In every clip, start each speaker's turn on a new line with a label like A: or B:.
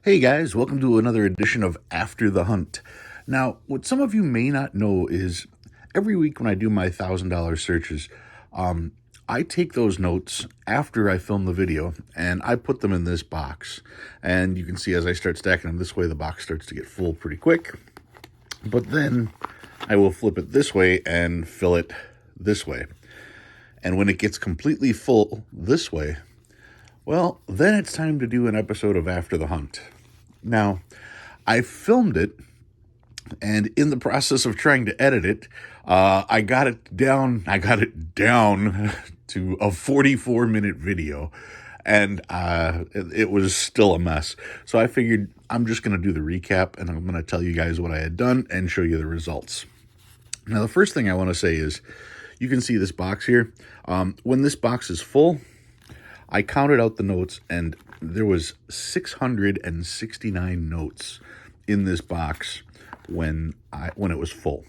A: Hey guys, welcome to another edition of After the Hunt. Now, what some of you may not know is every week when I do my $1,000 searches, I take those notes after I film the video and I put them in this box. And you can see as I start stacking them this way, the box starts to get full pretty quick. But then I will flip it this way and fill it this way. And when it gets completely full this way, well, then it's time to do an episode of After the Hunt. Now, I filmed it, and in the process of trying to edit it, I got it down to a 44-minute video, and it was still a mess. So I figured I'm just going to do the recap, and I'm going to tell you guys what I had done and show you the results. Now, the first thing I want to say is, you can see this box here. When this box is full, I counted out the notes, and there was 669 notes in this box when it was full.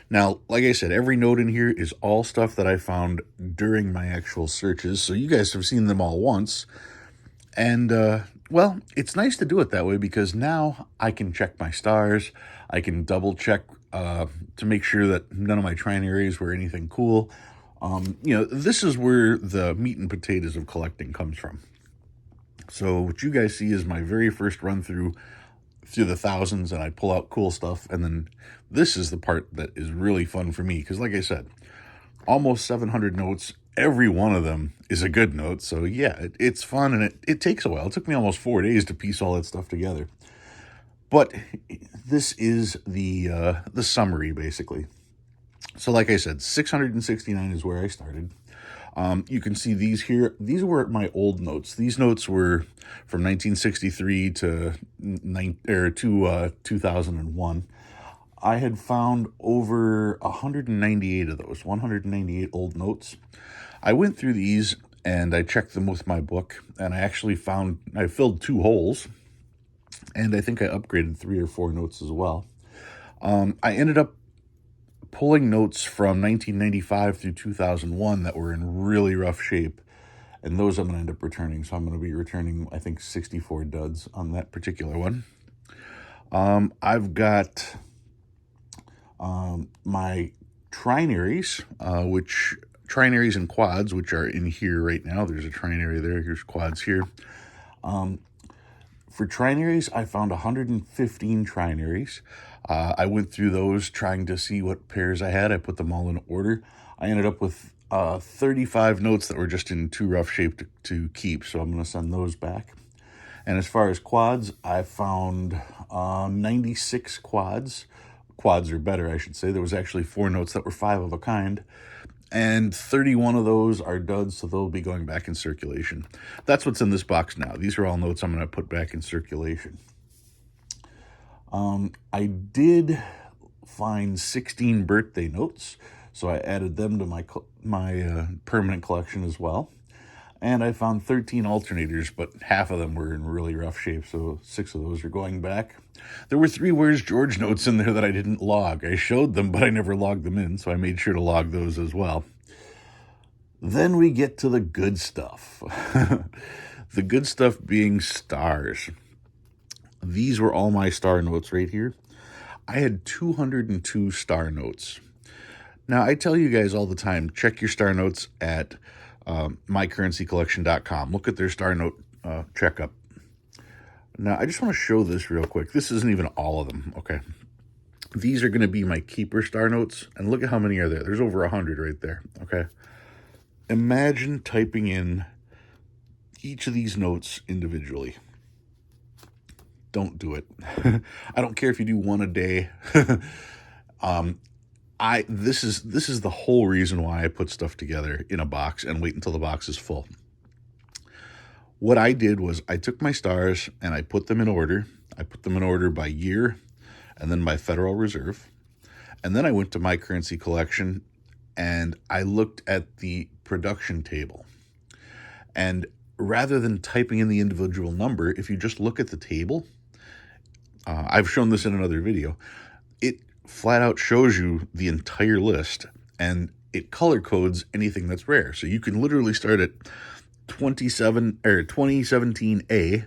A: Now, like I said, every note in here is all stuff that I found during my actual searches, so you guys have seen them all once. And, well, it's nice to do it that way because now I can check my stars. I can double check to make sure that none of my trinaries were anything cool. This is where the meat and potatoes of collecting comes from. So what you guys see is my very first run through the thousands, and I pull out cool stuff. And then this is the part that is really fun for me because, like I said, almost 700 notes. Every one of them is a good note. So yeah, it's fun, and it takes a while. It took me almost 4 days to piece all that stuff together. But this is the summary, basically. So like I said, 669 is where I started. You can see these here. These were my old notes. These notes were from 1963 to 2001. I had found over 198 of those, 198 old notes. I went through these and I checked them with my book, and I filled 2 holes, and I think I upgraded 3 or 4 notes as well. I ended up pulling notes from 1995 through 2001 that were in really rough shape, and those I'm going to end up returning. So I'm going to be returning, I think, 64 duds on that particular one. I've got my trinaries, trinaries and quads, which are in here right now. There's a trinary there. Here's quads here. For trinaries, I found 115 trinaries. I went through those trying to see what pairs I had. I put them all in order. I ended up with 35 notes that were just in too rough shape to keep, so I'm going to send those back. And as far as quads, I found 96 quads. Quads are better, I should say. There was actually 4 notes that were 5 of a kind. And 31 of those are duds, so they'll be going back in circulation. That's what's in this box now. These are all notes I'm going to put back in circulation. I did find 16 birthday notes, so I added them to my permanent collection as well. And I found 13 alternators, but half of them were in really rough shape, so 6 of those are going back. There were 3 Where's George notes in there that I didn't log. I showed them, but I never logged them in, so I made sure to log those as well. Then we get to the good stuff. The good stuff being stars. These were all my star notes right here. I had 202 star notes. Now, I tell you guys all the time, check your star notes at mycurrencycollection.com. Look at their star note checkup. Now, I just want to show this real quick. This isn't even all of them, okay? These are going to be my keeper star notes, and look at how many are there. There's over 100 right there, okay? Imagine typing in each of these notes individually. Don't do it. I don't care if you do one a day. This is the whole reason why I put stuff together in a box and wait until the box is full. What I did was I took my stars and I put them in order. I put them in order by year and then by Federal Reserve. And then I went to my currency collection and I looked at the production table. And rather than typing in the individual number, if you just look at the table, I've shown this in another video, it flat out shows you the entire list, and it color codes anything that's rare. So you can literally start at 2017A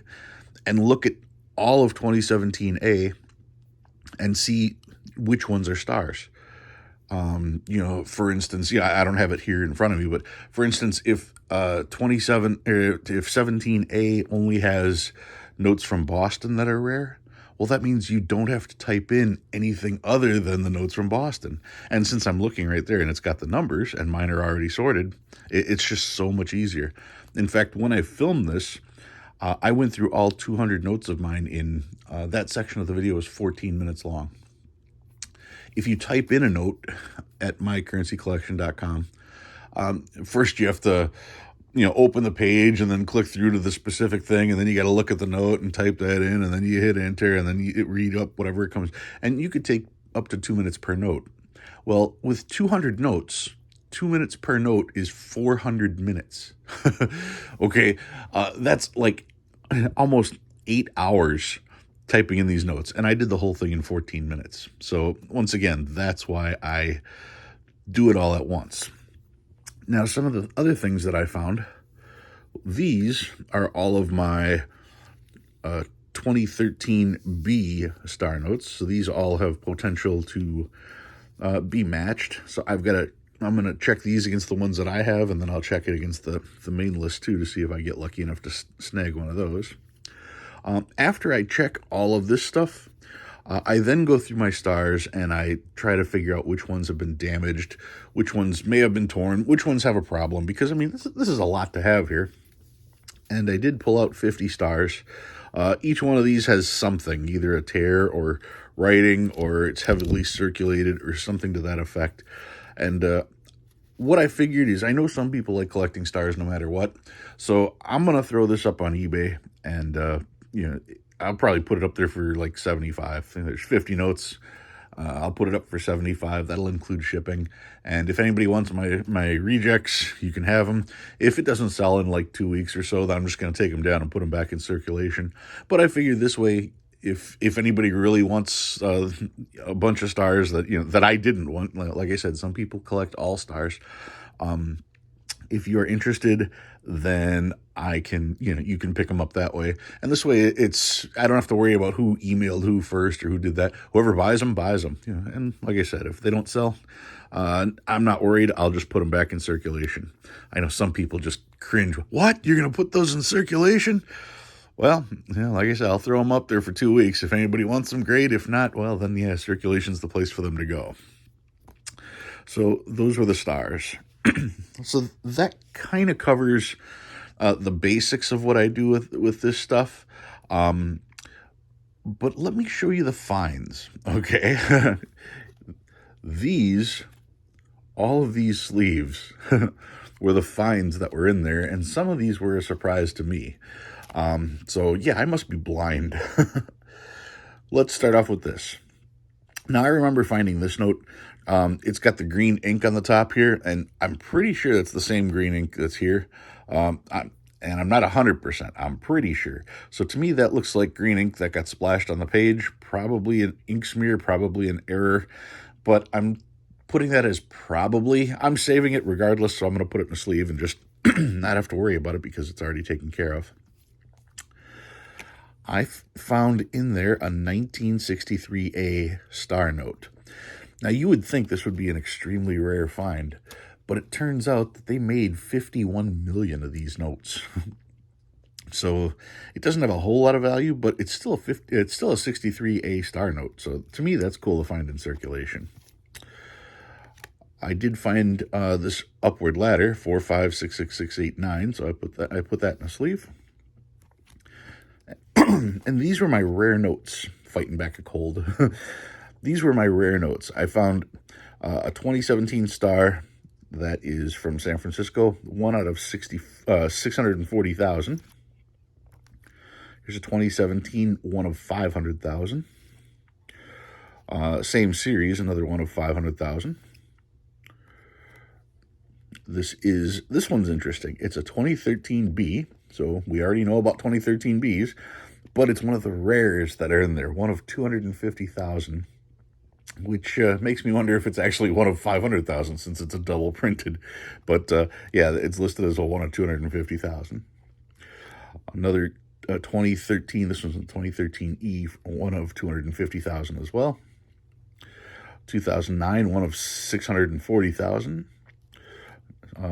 A: and look at all of 2017A and see which ones are stars. For instance, I don't have it here in front of me, but for instance, if 17A only has notes from Boston that are rare, well, that means you don't have to type in anything other than the notes from Boston. And since I'm looking right there and it's got the numbers and mine are already sorted, it's just so much easier. In fact, when I filmed this, I went through all 200 notes of mine in that section of the video is 14 minutes long. If you type in a note at mycurrencycollection.com, first you have to, open the page and then click through to the specific thing, and then you got to look at the note and type that in, and then you hit enter, and then you read up whatever it comes. And you could take up to 2 minutes per note. Well, with 200 notes, 2 minutes per note is 400 minutes. Okay, that's like almost 8 hours typing in these notes, and I did the whole thing in 14 minutes. So once again, that's why I do it all at once. Now, some of the other things that I found, these are all of my 2013B star notes. So these all have potential to be matched. So I'm going to check these against the ones that I have, and then I'll check it against the main list too to see if I get lucky enough to snag one of those. After I check all of this stuff, I then go through my stars and I try to figure out which ones have been damaged, which ones may have been torn, which ones have a problem, because, this is a lot to have here. And I did pull out 50 stars. Each one of these has something, either a tear or writing, or it's heavily circulated or something to that effect. And what I figured is, I know some people like collecting stars no matter what, so I'm going to throw this up on eBay, and I'll probably put it up there for like 75. I think there's 50 notes. I'll put it up for 75. That'll include shipping. And if anybody wants my rejects, you can have them. If it doesn't sell in like 2 weeks or so, then I'm just going to take them down and put them back in circulation. But I figure this way, if anybody really wants a bunch of stars that I didn't want, like I said, some people collect all stars. If you're interested, then I can, you can pick them up that way. And this way I don't have to worry about who emailed who first or who did that. Whoever buys them, buys them. And like I said, if they don't sell, I'm not worried. I'll just put them back in circulation. I know some people just cringe. What? You're going to put those in circulation? Well, like I said, I'll throw them up there for 2 weeks. If anybody wants them, great. If not, well, then circulation's the place for them to go. So those were the stars. So that kind of covers the basics of what I do with this stuff. But let me show you the finds, okay? All of these sleeves were the finds that were in there, and some of these were a surprise to me. So yeah, I must be blind. Let's start off with this. Now, I remember finding this note. It's got the green ink on the top here, and I'm pretty sure it's the same green ink that's here. And I'm not 100%. I'm pretty sure. So to me, that looks like green ink that got splashed on the page. Probably an ink smear, probably an error. But I'm putting that as probably. I'm saving it regardless, so I'm going to put it in a sleeve and just not have to worry about it because it's already taken care of. I found in there a 1963A star note. Now, you would think this would be an extremely rare find, but it turns out that they made 51 million of these notes. So it doesn't have a whole lot of value, but it's still a 63A star note. So to me, that's cool to find in circulation. I did find this upward ladder, 4, 5, 6, 6, 6, 8, 9. So I put that in a sleeve. And these were my rare notes, fighting back a cold. These were my rare notes. I found a 2017 star that is from San Francisco, 1 out of 640,000. Here's a 2017, 1 of 500,000. Same series, another 1 of 500,000. This one's interesting. It's a 2013 B, so we already know about 2013 Bs, but it's one of the rares that are in there, 1 of 250,000, which makes me wonder if it's actually 1 of 500,000 since it's a double printed. But yeah, it's listed as a 1 of 250,000. Another 2013. This was a 2013 E, one of 250,000 as well. 2009, one of 640,000.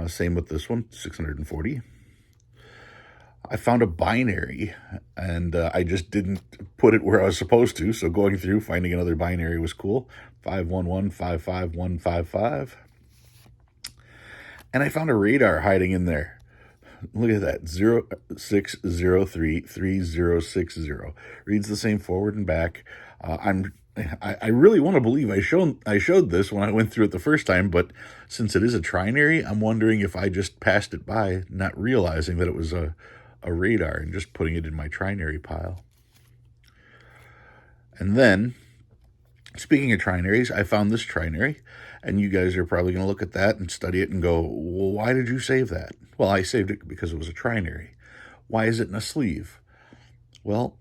A: Same with this one, 640. I found a binary, and I just didn't put it where I was supposed to. So going through, finding another binary was cool. 511-55155. And I found a radar hiding in there. Look at that, 06033060. Reads the same forward and back. I really want to believe I showed this when I went through it the first time, but since it is a trinary, I'm wondering if I just passed it by, not realizing that it was a radar and just putting it in my trinary pile. And then, speaking of trinaries, I found this trinary, and you guys are probably going to look at that and study it and go, well, why did you save that? Well, I saved it because it was a trinary. Why is it in a sleeve? Well,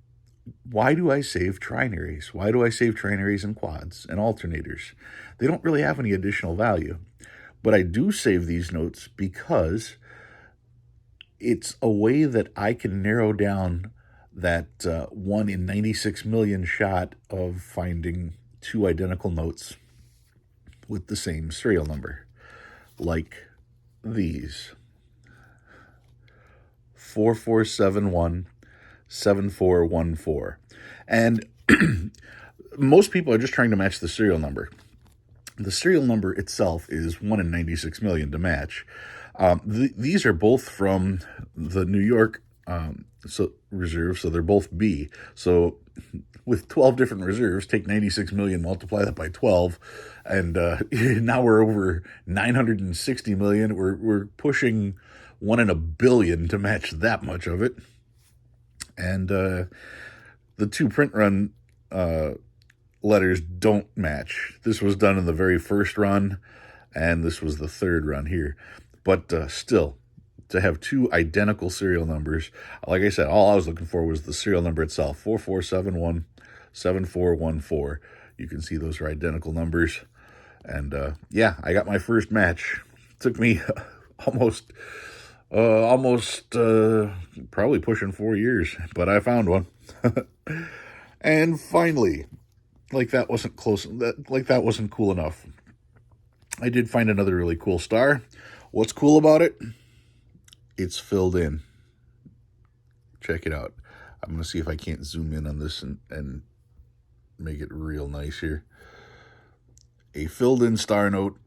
A: why do I save trinaries? Why do I save trinaries and quads and alternators? They don't really have any additional value. But I do save these notes because it's a way that I can narrow down that 1 in 96 million shot of finding two identical notes with the same serial number, like these. 4471-7414. And most people are just trying to match the serial number. The serial number itself is 1 in 96 million to match. These are both from the New York reserve, so they're both B. So with 12 different reserves, take 96 million, multiply that by 12, and now we're over 960 million. We're pushing 1 in a billion to match that much of it. And the two print run letters don't match. This was done in the very first run, and this was the third run here. But still, to have two identical serial numbers, like I said, all I was looking for was the serial number itself, 4471-7414. You can see those are identical numbers. And yeah, I got my first match. It took me almost probably pushing 4 years, but I found one. And finally, like that wasn't cool enough, I did find another really cool star. What's cool about it? It's filled in. Check it out. I'm going to see if I can't zoom in on this and make it real nice here. A filled in star note.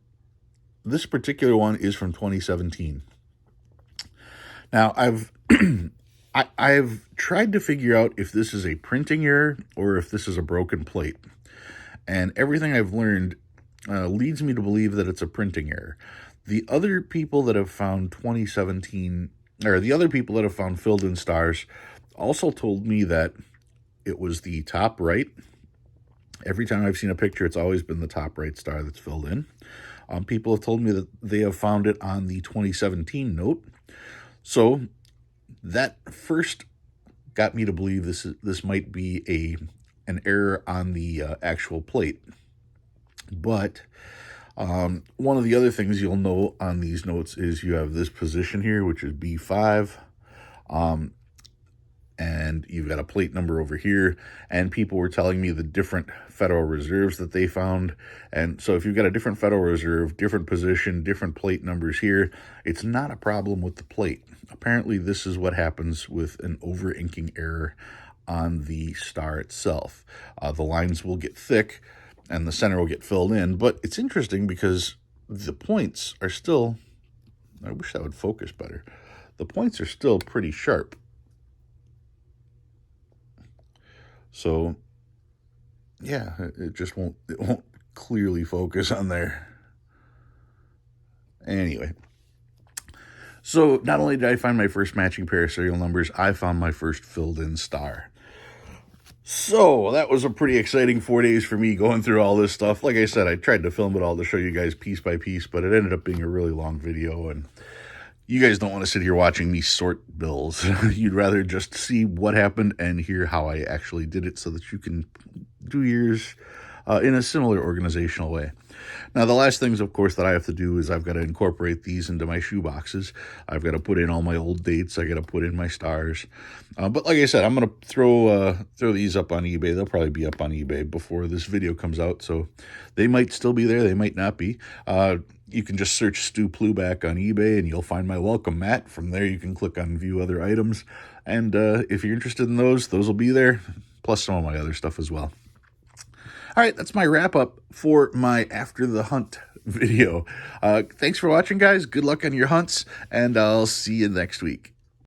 A: This particular one is from 2017. Now, I've tried to figure out if this is a printing error or if this is a broken plate. And everything I've learned leads me to believe that it's a printing error. The other people that have found 2017, or the other people that have found filled in stars, also told me that it was the top right. Every time I've seen a picture, it's always been the top right star that's filled in. People have told me that they have found it on the 2017 note. So that first got me to believe this might be an error on the actual plate. But one of the other things you'll know on these notes is you have this position here, which is B5. And you've got a plate number over here, and people were telling me the different Federal Reserves that they found. And so if you've got a different Federal Reserve, different position, different plate numbers here, it's not a problem with the plate. Apparently this is what happens with an over-inking error on the star itself. The lines will get thick and the center will get filled in, but it's interesting because the points are still, I wish that would focus better. The points are still pretty sharp. So, yeah, it won't clearly focus on there. Anyway, so not only did I find my first matching pair of serial numbers, I found my first filled-in star. So that was a pretty exciting 4 days for me going through all this stuff. Like I said, I tried to film it all to show you guys piece by piece, but it ended up being a really long video, and you guys don't want to sit here watching me sort bills. You'd rather just see what happened and hear how I actually did it so that you can do yours in a similar organizational way. Now, the last things, of course, that I have to do is I've got to incorporate these into my shoe boxes. I've got to put in all my old dates. I got to put in my stars. But like I said, I'm going to throw these up on eBay. They'll probably be up on eBay before this video comes out, so they might still be there. They might not be. You can just search Stuplubak on eBay, and you'll find my welcome mat. From there, you can click on View Other Items. And if you're interested in those will be there, plus some of my other stuff as well. All right, that's my wrap up for my After the Hunt video. Thanks for watching, guys. Good luck on your hunts, and I'll see you next week.